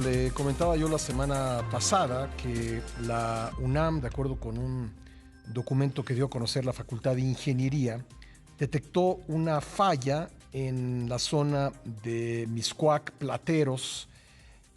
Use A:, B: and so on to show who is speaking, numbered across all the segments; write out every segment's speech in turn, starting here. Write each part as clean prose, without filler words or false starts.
A: Le comentaba yo la semana pasada que la UNAM, de acuerdo con un documento que dio a conocer la Facultad de Ingeniería, detectó una falla en la zona de Mixcoac, Plateros,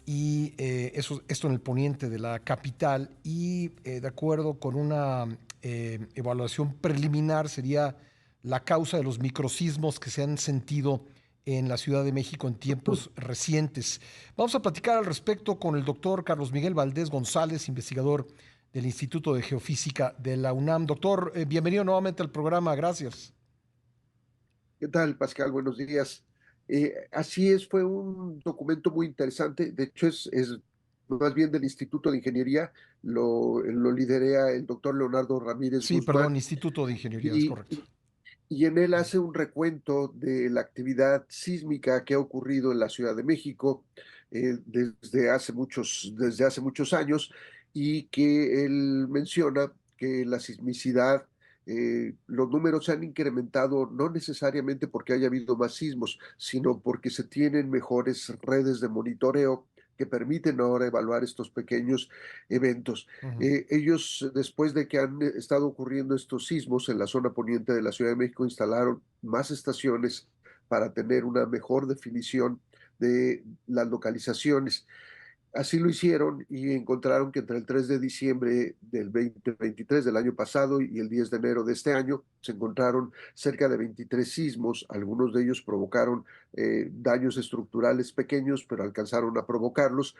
A: y esto en el poniente de la capital, y de acuerdo con una evaluación preliminar sería la causa de los microsismos que se han sentido en la Ciudad de México en tiempos recientes. Vamos a platicar al respecto con el doctor Carlos Miguel Valdés González, investigador del Instituto de Geofísica de la UNAM. Doctor, bienvenido nuevamente al programa, gracias.
B: ¿Qué tal, Pascal? Buenos días. Así es, fue un documento muy interesante. De hecho, es más bien del Instituto de Ingeniería, lo lidera el doctor Leonardo Ramírez
A: Sí, perdón,
B: Guzmán,
A: Instituto de Ingeniería, es
B: y,
A: correcto.
B: y- y en él hace un recuento de la actividad sísmica que ha ocurrido en la Ciudad de México desde hace muchos años, y que él menciona que la sismicidad, los números se han incrementado no necesariamente porque haya habido más sismos, sino porque se tienen mejores redes de monitoreo que permiten ahora evaluar estos pequeños eventos.
A: Ujú.
B: Ellos, después de que han estado ocurriendo estos sismos en la zona poniente de la Ciudad de México, instalaron más estaciones para tener una mejor definición de las localizaciones. Así lo hicieron y encontraron que entre el 3 de diciembre del 2023 del año pasado y el 10 de enero de este año se encontraron cerca de 23 sismos. Algunos de ellos provocaron daños estructurales pequeños, pero alcanzaron a provocarlos,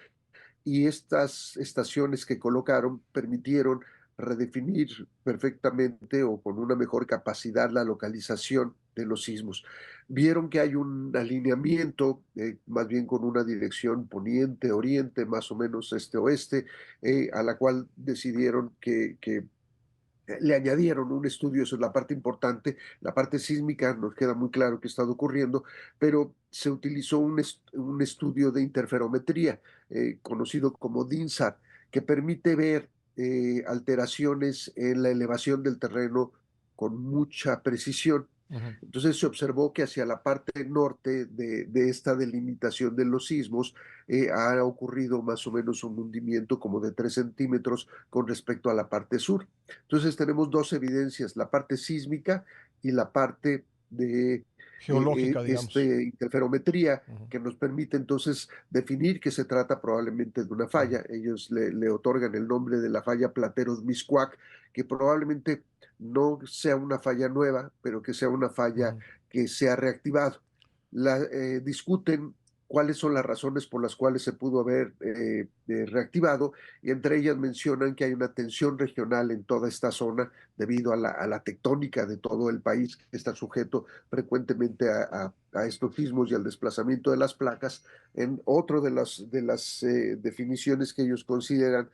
B: y estas estaciones que colocaron permitieron redefinir perfectamente o con una mejor capacidad la localización de los sismos. Vieron que hay un alineamiento, más bien con una dirección poniente-oriente, más o menos este-oeste, a la cual decidieron que le añadieron un estudio. Eso es la parte importante. La parte sísmica nos queda muy claro que está ocurriendo, pero se utilizó un estudio de interferometría, conocido como DINSAR, que permite ver alteraciones en la elevación del terreno con mucha precisión.
A: Ujú.
B: Entonces se observó que hacia la parte norte de esta delimitación de los sismos ha ocurrido más o menos un hundimiento como de 3 centímetros con respecto a la parte sur. Entonces tenemos dos evidencias: la parte sísmica y la parte de
A: Geológica, digamos.
B: interferometría,
A: Ujú.
B: que nos permite entonces definir que se trata probablemente de una
A: Ujú.
B: falla. Ellos le otorgan el nombre de la falla Plateros-Miscuac, que probablemente no sea una falla nueva, pero que sea una falla
A: Ujú.
B: que se ha reactivado. Discuten cuáles son las razones por las cuales se pudo haber reactivado, y entre ellas mencionan que hay una tensión regional en toda esta zona debido a la tectónica de todo el país, que está sujeto frecuentemente a estos sismos y al desplazamiento de las placas. Otro de las definiciones que ellos consideran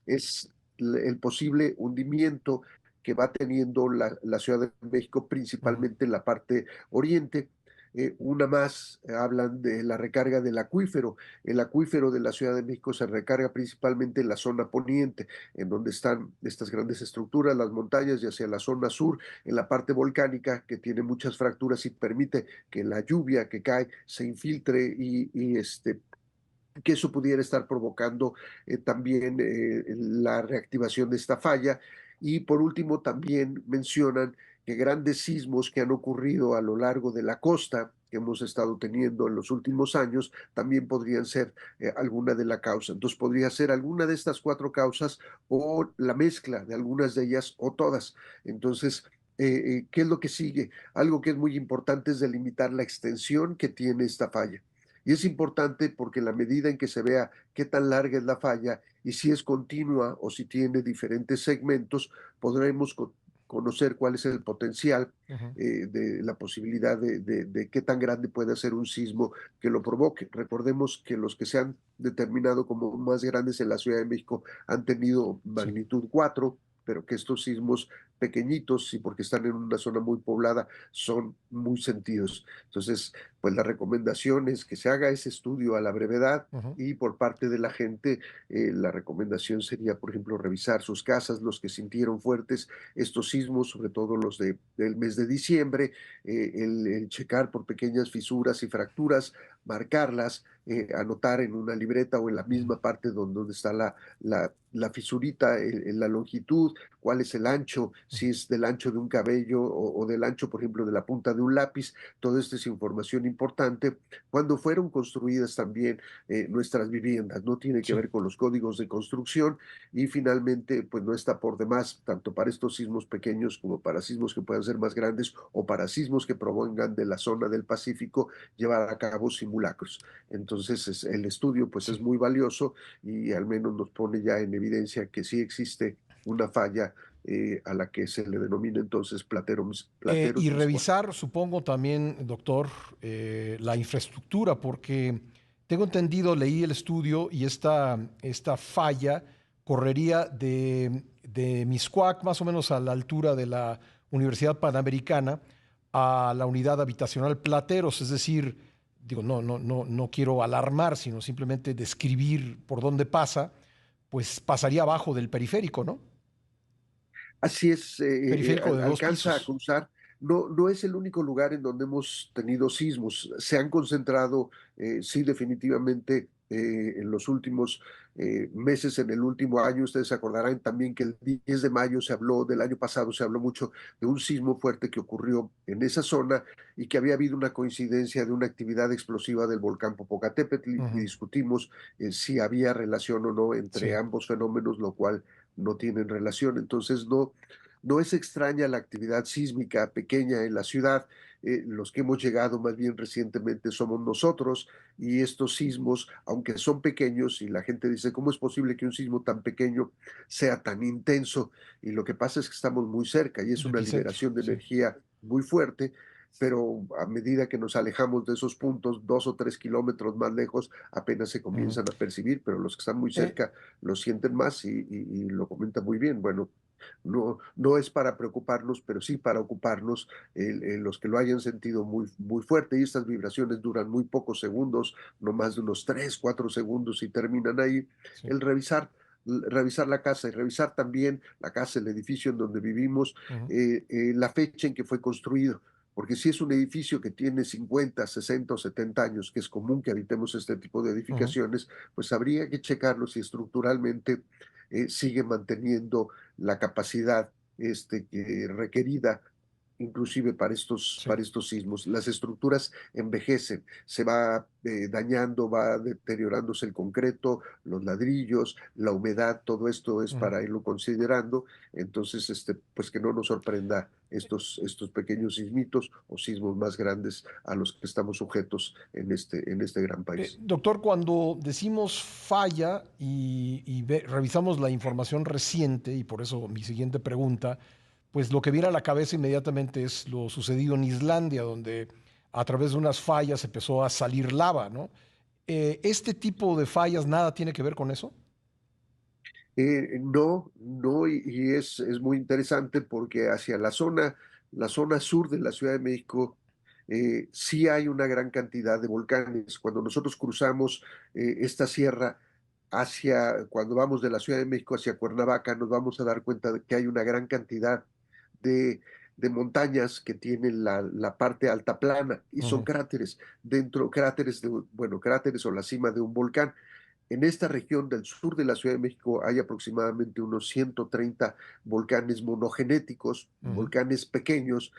B: es el posible hundimiento que va teniendo la Ciudad de México,
A: Ujú.
B: principalmente en la parte oriente. Una más, hablan de la recarga del acuífero. El acuífero de la Ciudad de México se recarga principalmente en la zona poniente, en donde están estas grandes estructuras, las montañas, y hacia la zona sur, en la parte volcánica, que tiene muchas fracturas y permite que la lluvia que cae se infiltre, y que eso pudiera estar provocando también la reactivación de esta falla. Y por último, también mencionan que grandes sismos que han ocurrido a lo largo de la costa, que hemos estado teniendo en los últimos años, también podrían ser alguna de la causa. Entonces podría ser alguna de estas cuatro causas, o la mezcla de algunas de ellas, o todas. Entonces, ¿qué es lo que sigue? Algo que es muy importante es delimitar la extensión que tiene esta falla. Y es importante porque en la medida en que se vea qué tan larga es la falla y si es continua o si tiene diferentes segmentos, podremos conocer cuál es el potencial
A: Ujú.
B: de la posibilidad de qué tan grande puede ser un sismo que lo provoque. Recordemos que los que se han determinado como más grandes en la Ciudad de México han tenido
A: Sí.
B: magnitud 4, pero que estos sismos pequeñitos, y porque están en una zona muy poblada, son muy sentidos. Entonces, pues la recomendación es que se haga ese estudio a la brevedad,
A: Ujú.
B: y por parte de la gente, la recomendación sería, por ejemplo, revisar sus casas, los que sintieron fuertes estos sismos, sobre todo del mes de diciembre, el checar por pequeñas fisuras y fracturas. marcarlas, anotar en una libreta o en la
A: Ujú.
B: misma parte donde está la fisurita, la longitud, cuál es el ancho,
A: Ujú.
B: si es del ancho de un cabello o del ancho, por ejemplo, de la punta de un lápiz. Todo esto es información importante. Cuando fueron construidas también nuestras viviendas, no tiene que
A: Sí.
B: ver con los códigos de construcción y finalmente, pues no está por demás, tanto para estos sismos pequeños como para sismos que puedan ser más grandes o para sismos que provengan de la zona del Pacífico, llevar a cabo simulacros. Entonces, el estudio pues es
A: Sí.
B: muy valioso y al menos nos pone ya en evidencia que sí existe una falla a la que se le denomina entonces
A: Y
B: plateros miscuac.
A: revisar, supongo también, doctor, la infraestructura, porque tengo entendido, leí el estudio y esta falla correría de Miscuac, más o menos a la altura de la Universidad Panamericana, a la unidad habitacional Plateros, es decir, digo, no quiero alarmar, sino simplemente describir por dónde pasa, pues pasaría abajo del periférico, ¿no?
B: Así es,
A: Periférico de dos
B: alcanza a
A: pisos.
B: cruzar. No, no es el único lugar en donde hemos tenido sismos. Se han concentrado, sí, definitivamente, en los últimos meses, en el último año. Ustedes se acordarán también que el 10 de mayo se habló, del año pasado se habló mucho de un sismo fuerte que ocurrió en esa zona y que había habido una coincidencia de una actividad explosiva del volcán Popocatépetl y
A: Ujú.
B: discutimos si había relación o no entre
A: Sí.
B: ambos fenómenos, lo cual no tienen relación. Entonces, no es extraña la actividad sísmica pequeña en la ciudad. Los que hemos llegado más bien recientemente somos nosotros y estos sismos, aunque son pequeños y la gente dice, ¿cómo es posible que un sismo tan pequeño sea tan intenso? Y lo que pasa es que estamos muy cerca y es
A: El
B: una
A: epicentro,
B: liberación de
A: sí.
B: energía muy fuerte, pero a medida que nos alejamos de esos puntos, 2 o 3 kilómetros más lejos, apenas se
A: Ujú.
B: comienzan a percibir, pero los que están muy
A: Eh,
B: cerca lo sienten más y lo comentan muy bien. Bueno, no es para preocuparnos, pero sí para ocuparnos, los que lo hayan sentido muy, muy fuerte. Y estas vibraciones duran muy pocos segundos, no más de unos 3 4 segundos y terminan ahí.
A: sí.
B: El revisar la casa y revisar también la casa, el edificio en donde vivimos,
A: Ujú.
B: la fecha en que fue construido. Porque si es un edificio que tiene 50, 60 o 70 años, que es común que habitemos este tipo de
A: Ujú.
B: edificaciones, pues habría que checarlo si estructuralmente sigue manteniendo la capacidad requerida inclusive
A: Sí.
B: para estos sismos. Las estructuras envejecen, se va dañando, va deteriorándose el concreto, los ladrillos, la humedad, todo esto es
A: Ujú.
B: para irlo considerando. Entonces, pues que no nos sorprenda estos pequeños sismitos o sismos más grandes a los que estamos sujetos en este gran país.
A: Doctor, cuando decimos falla revisamos la información reciente, y por eso mi siguiente pregunta, pues lo que viene a la cabeza inmediatamente es lo sucedido en Islandia, donde a través de unas fallas empezó a salir lava, ¿no? ¿Este tipo de fallas nada tiene que ver con eso?
B: No, no, y es muy interesante porque hacia la zona sur de la Ciudad de México, sí hay una gran cantidad de volcanes. Cuando nosotros cruzamos esta sierra cuando vamos de la Ciudad de México hacia Cuernavaca, nos vamos a dar cuenta de que hay una gran cantidad de, de montañas que tienen la parte alta plana y son
A: Ujú.
B: cráteres, bueno, cráteres o la cima de un volcán. En esta región del sur de la Ciudad de México hay aproximadamente unos 130 volcanes monogenéticos,
A: Ujú.
B: volcanes pequeños,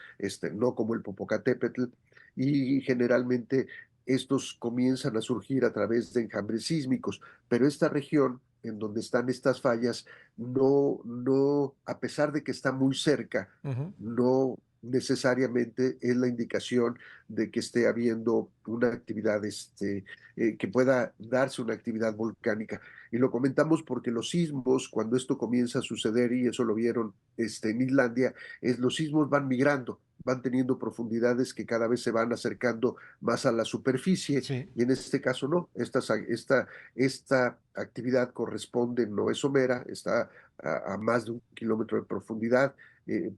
B: no como el Popocatépetl, y generalmente estos comienzan a surgir a través de enjambres sísmicos, pero esta región en donde están estas fallas, a pesar de que está muy cerca,
A: Ujú.
B: no necesariamente es la indicación de que esté habiendo una actividad que pueda darse una actividad volcánica. Y lo comentamos porque los sismos, cuando esto comienza a suceder, y eso lo vieron en Islandia, los sismos van migrando, van teniendo profundidades que cada vez se van acercando más a la superficie,
A: Sí.
B: y en este caso no, esta actividad corresponde, no es somera, está a más de 1 kilómetro de profundidad,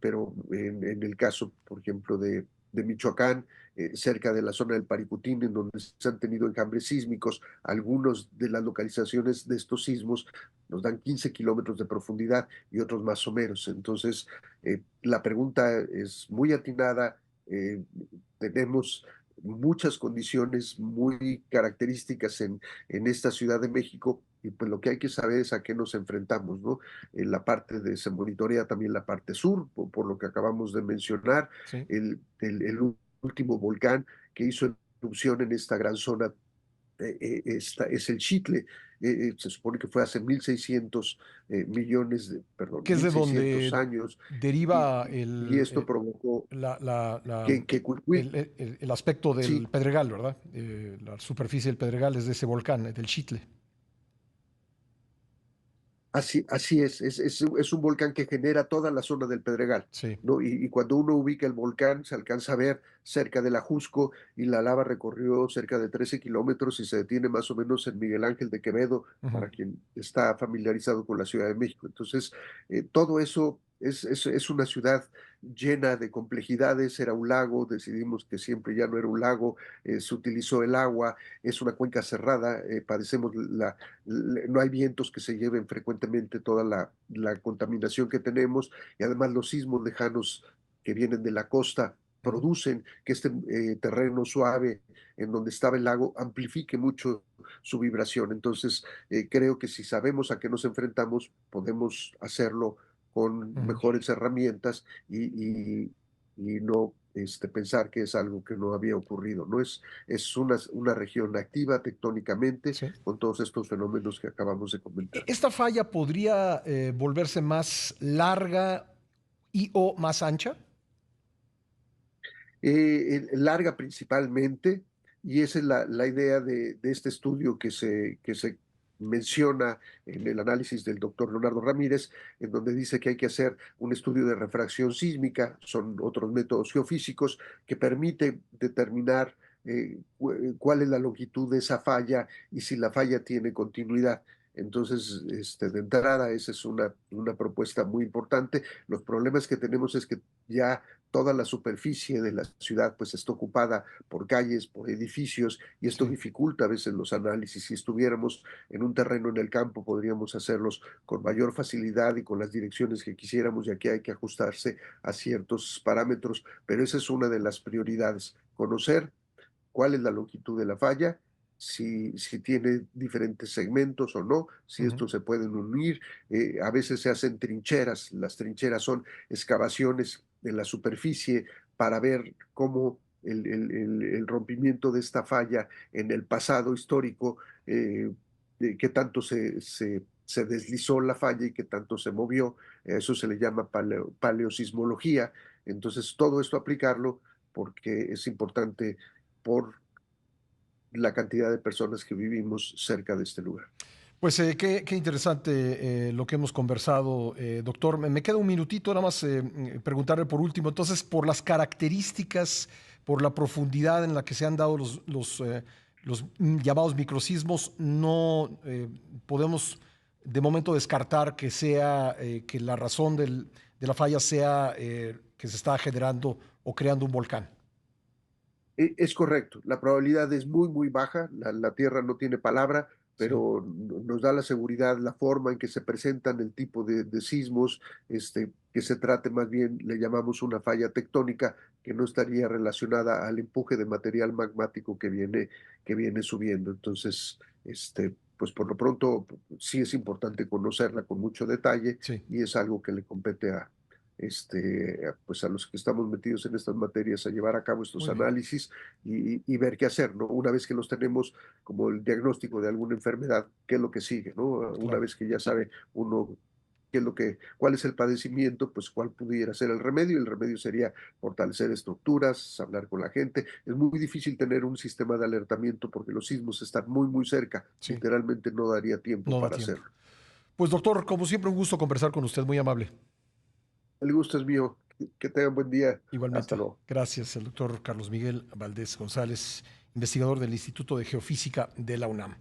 B: pero en el caso, por ejemplo, de Michoacán, cerca de la zona del Paricutín, en donde se han tenido enjambres sísmicos. Algunos de las localizaciones de estos sismos nos dan 15 kilómetros de profundidad y otros más o menos. Entonces, la pregunta es muy atinada. Tenemos muchas condiciones muy características en esta Ciudad de México, y pues lo que hay que saber es a qué nos enfrentamos, ¿no? En la parte de, se monitorea también la parte sur, por lo que acabamos de mencionar,
A: Sí.
B: el último volcán que hizo erupción en esta gran zona es el Chitle. Se supone que fue hace 1.600 millones de, perdón,
A: Que es
B: mil
A: de
B: seiscientos
A: donde
B: años, y,
A: deriva
B: y esto provocó
A: la, la- la-
B: que Cuicuil,
A: el aspecto del
B: sí,
A: Pedregal, ¿verdad? La superficie del Pedregal es de ese volcán, del Chitle.
B: así es un volcán que genera toda la zona del Pedregal,
A: Sí.
B: ¿no? Y cuando uno ubica el volcán, se alcanza a ver cerca de la Jusco, y la lava recorrió cerca de 13 kilómetros y se detiene más o menos en Miguel Ángel de Quevedo,
A: Ujú.
B: para quien está familiarizado con la Ciudad de México. Entonces, todo eso es una ciudad llena de complejidades. Era un lago, decidimos que siempre ya no era un lago, se utilizó el agua, es una cuenca cerrada, padecemos no hay vientos que se lleven frecuentemente toda la contaminación que tenemos, y además los sismos lejanos que vienen de la costa
A: Ujú.
B: producen que este terreno suave en donde estaba el lago amplifique mucho su vibración. Entonces, creo que si sabemos a qué nos enfrentamos, podemos hacerlo con
A: Ujú.
B: mejores herramientas, y no pensar que es algo que no había ocurrido. No es una región activa tectónicamente,
A: Sí.
B: con todos estos fenómenos que acabamos de comentar.
A: ¿Esta falla podría volverse más larga y o más ancha?
B: Larga principalmente, y esa es la idea de este estudio que se menciona en el análisis del doctor Leonardo Ramírez, en donde dice que hay que hacer un estudio de refracción sísmica. Son otros métodos geofísicos que permiten determinar cuál es la longitud de esa falla y si la falla tiene continuidad. Entonces, de entrada, esa es una propuesta muy importante. Los problemas que tenemos es que ya toda la superficie de la ciudad pues está ocupada por calles, por edificios, y esto
A: Sí.
B: dificulta a veces los análisis. Si estuviéramos en un terreno en el campo, podríamos hacerlos con mayor facilidad y con las direcciones que quisiéramos, ya que hay que ajustarse a ciertos parámetros, pero esa es una de las prioridades: conocer cuál es la longitud de la falla, si tiene diferentes segmentos o no, si
A: Ujú.
B: estos se pueden unir. A veces se hacen trincheras. Las trincheras son excavaciones en la superficie para ver cómo el rompimiento de esta falla en el pasado histórico, de qué tanto se deslizó la falla y qué tanto se movió. Eso se le llama paleosismología. Entonces, todo esto aplicarlo porque es importante por la cantidad de personas que vivimos cerca de este lugar.
A: Pues qué interesante lo que hemos conversado, doctor. Me queda un minutito nada más preguntarle por último. Entonces, por las características, por la profundidad en la que se han dado los llamados microsismos, no podemos de momento descartar que sea que la razón de la falla sea que se está generando o creando un volcán.
B: Es correcto, la probabilidad es muy, muy baja. La Tierra no tiene palabra,
A: Sí,
B: pero nos da la seguridad la forma en que se presentan, el tipo de sismos, que se trate más bien, le llamamos una falla tectónica, que no estaría relacionada al empuje de material magmático que viene subiendo. Entonces, pues por lo pronto sí es importante conocerla con mucho detalle,
A: sí,
B: y es algo que le compete pues a los que estamos metidos en estas materias, a llevar a cabo estos
A: muy bien.
B: análisis, y ver qué hacer, ¿no? Una vez que los tenemos, como el diagnóstico de alguna enfermedad, qué es lo que sigue, ¿no? Una
A: Claro.
B: vez que ya sabe uno cuál es el padecimiento, pues cuál pudiera ser el remedio. El remedio sería fortalecer estructuras, hablar con la gente. Es muy difícil tener un sistema de alertamiento porque los sismos están muy, muy cerca.
A: Sí,
B: Literalmente no daría tiempo
A: no da
B: para
A: tiempo.
B: hacerlo.
A: Pues doctor, como siempre, un gusto conversar con usted, muy amable.
B: El gusto es mío. Que tengan buen día. Hasta
A: Igualmente,
B: luego.
A: gracias al doctor Carlos Miguel Valdés González, investigador del Instituto de Geofísica de la UNAM.